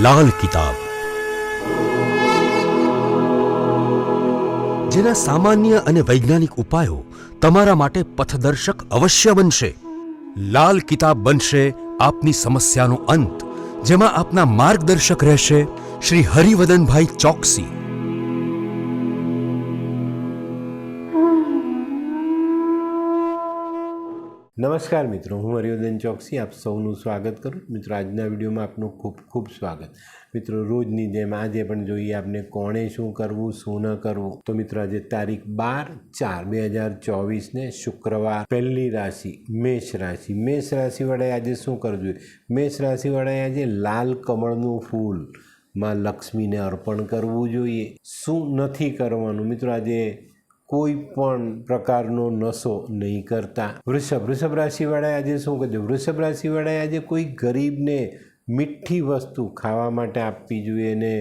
લાલ કિતાબ, જેના સામાન્ય અને વૈજ્ઞાનિક ઉપાયો તમારા માટે પથદર્શક અવશ્ય બનશે। લાલ કિતાબ બનશે આપની સમસ્યાનો અંત, જેમાં આપના માર્ગદર્શક રહેશે શ્રી હરિવદનભાઈ ચોકસી। નમસ્કાર મિત્રો, હું હરિવર્ધન ચોકસી આપ સૌનું સ્વાગત કરું। મિત્રો, આજના વિડીયોમાં આપનું ખૂબ ખૂબ સ્વાગત। મિત્રો, રોજની જેમ આજે પણ જોઈએ આપણે કોણે શું કરવું, શું ન કરવું। તો મિત્રો, આજે તારીખ 12/4/2024 શુક્રવાર, પહેલી રાશિ મેષ રાશિ। મેષ રાશિવાળાએ આજે શું કરવું જોઈએ? મેષ રાશિવાળાએ આજે લાલ કમળનું ફૂલ માં લક્ષ્મીને અર્પણ કરવું જોઈએ। શું નથી કરવાનું? મિત્રો, આજે કોઈ પણ પ્રકારનો નશો નહીં કરતા। વૃષભ રાશિવાળાએ આજે શું કરજો? વૃષભ રાશિવાળાએ આજે કોઈ ગરીબને મીઠી વસ્તુ ખાવા માટે આપવી જોઈએ ને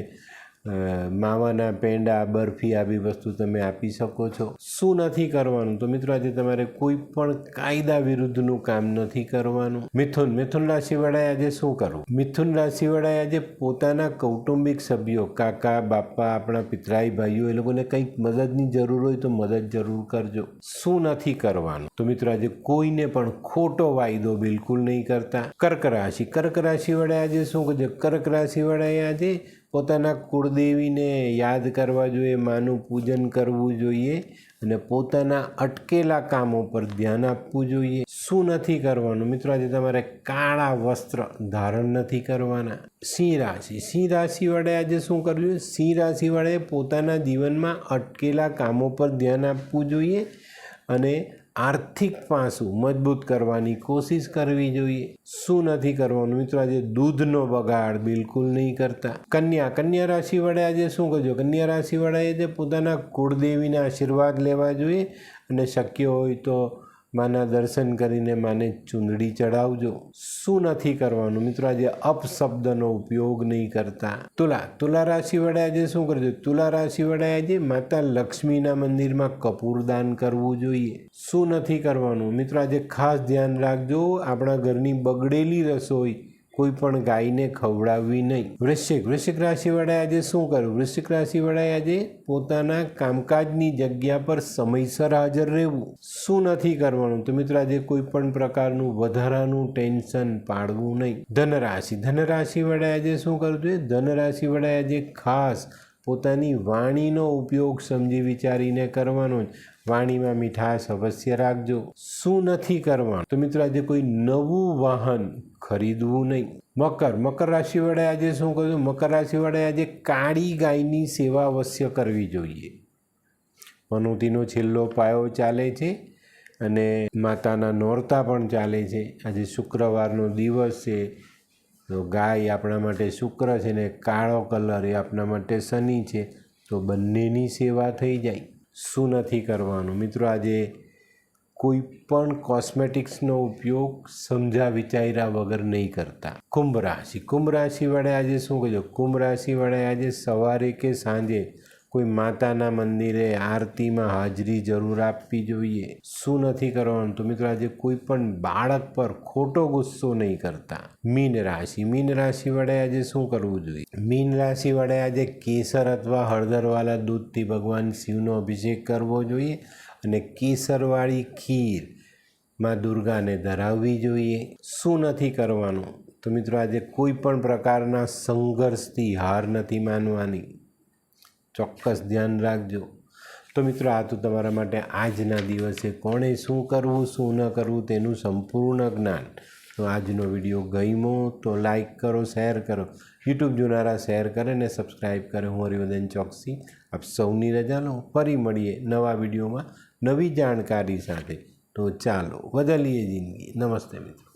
માવાના પેંડા, બરફી આવી વસ્તુ તમે આપી શકો છો। શું નથી કરવાનું? તો મિત્રો, આજે તમારે કોઈ પણ કાયદા વિરુદ્ધનું કામ નથી કરવાનું। મિથુન રાશિવાળાએ આજે શું કરવું? મિથુન રાશિવાળાએ આજે પોતાના કૌટુંબિક સભ્યો, કાકા, બાપા, આપણા પિતરાઈ ભાઈઓ, એ લોકોને કંઈક મદદની જરૂર હોય તો મદદ જરૂર કરજો। શું નથી કરવાનું? તો મિત્રો, આજે કોઈને પણ ખોટો વાયદો બિલકુલ નહીં કરતા। કર્ક રાશિવાળાએ આજે શું કરજો? કર્ક રાશિવાળાએ આજે પોતાના કુળદેવીને યાદ કરવા જોઈએ, માનું પૂજન કરવું જોઈએ અને પોતાના અટકેલા કામો પર ધ્યાન આપવું જોઈએ। શું નથી કરવાનું? મિત્રો, આજે તમારે કાળા વસ્ત્ર ધારણ નથી કરવાના। સિંહ રાશિવાળાએ આજે શું કરવું જોઈએ? સિંહ રાશિવાળાએ પોતાના જીવનમાં અટકેલા કામો પર ધ્યાન આપવું જોઈએ અને આર્થિક પાસું મજબૂત કરવાની કોશિશ કરવી જોઈએ। શું નથી કરવાનું? મિત્રો, આજે દૂધનો બગાડ બિલકુલ નહીં કરતા। કન્યા રાશિવાળાએ આજે શું કરજો? કન્યા રાશિવાળાએ આજે પોતાના કુળદેવીના આશીર્વાદ લેવા જોઈએ અને શક્ય હોય તો માના દર્શન કરીને માને ચૂંદડી ચડાવજો। શું નથી કરવાનું? મિત્રો, આજે અપશબ્દનો ઉપયોગ નહીં કરતા। તુલા રાશિવાળાએ આજે શું કરજો? તુલા રાશિવાળાએ આજે માતા લક્ષ્મીના મંદિરમાં કપૂરદાન કરવું જોઈએ। શું નથી કરવાનું? મિત્રો, આજે ખાસ ધ્યાન રાખજો, આપણા ઘરની બગડેલી રસોઈ કોઈ પણ ગાયને ખવડાવવી નહીં। વૃશ્ચિક રાશિવાળાએ આજે શું કરવું? વૃશ્ચિક રાશિવાળાએ આજે પોતાના કામકાજની જગ્યા પર સમયસર હાજર રહેવું। શું નથી કરવાનું? તો મિત્રો, આજે કોઈ પણ પ્રકારનું વધારાનું ટેન્શન પાડવું નહીં। ધનરાશિવાળાએ આજે શું કરવું જોઈએ? ધનરાશિવાળાએ આજે ખાસ પોતાની વાણીનો ઉપયોગ સમજી વિચારીને કરવાનો જ। વાણીમાં મીઠાશ અવશ્ય રાખજો। શું નથી કરવાનું? તો મિત્રો, આજે કોઈ નવું વાહન ખરીદવું નહીં। મકર રાશિવાળાએ આજે શું કરવું? મકર રાશિવાળાએ આજે કાળી ગાયની સેવા અવશ્ય કરવી જોઈએ। પનોતીનો છેલ્લો પાયો ચાલે છે અને માતાના નોરતા પણ ચાલે છે। આજે શુક્રવારનો દિવસ છે, તો ગાય આપણા માટે શુક્ર છે ને કાળો કલર એ આપણા માટે શનિ છે, તો બંનેની સેવા થઈ જાય। શું નથી કરવાનું? મિત્રો, આજે કોઈ પણ કોસ્મેટિક્સનો ઉપયોગ સમજ્યા વિચાર્યા વગર નહીં કરતા। કુંભ રાશિવાળાએ આજે શું કરજો? કુંભ રાશિવાળાએ આજે સવારે કે સાંજે કોઈ માતાના મંદિરે આરતીમાં હાજરી જરૂર આપવી જોઈએ। શું નથી કરવાનું? તો મિત્રો, આજે કોઈ પણ બાળક પર ખોટો ગુસ્સો નહીં કરતા। મીન રાશિવાળાએ આજે શું કરવું જોઈએ? મીન રાશિવાળાએ આજે કેસર અથવા હળદરવાળા દૂધથી ભગવાન શિવનો અભિષેક કરવો જોઈએ અને કેસરવાળી ખીર માં દુર્ગાને ધરાવવી જોઈએ। શું નથી કરવાનું? તો મિત્રો, આજે કોઈ પણ પ્રકારના સંઘર્ષથી હાર નથી માનવાની, ચોક્કસ ધ્યાન રાખજો। તો મિત્રો, આ તો તમારા માટે આજના દિવસે કોણે શું કરવું, શું ન કરવું તેનું સંપૂર્ણ જ્ઞાન। તો આજનો વિડીયો ગમ્યો તો લાઈક કરો, શેર કરો, યુટ્યુબ જોનારા શેર કરે ને સબસ્ક્રાઈબ કરે। હું હરિવર્ધન ચોકસી આપ સૌની રજા લઉં। ફરી મળીએ નવા વિડીયોમાં નવી જાણકારી સાથે। તો ચાલો બદલીએ જિંદગી। નમસ્તે મિત્રો।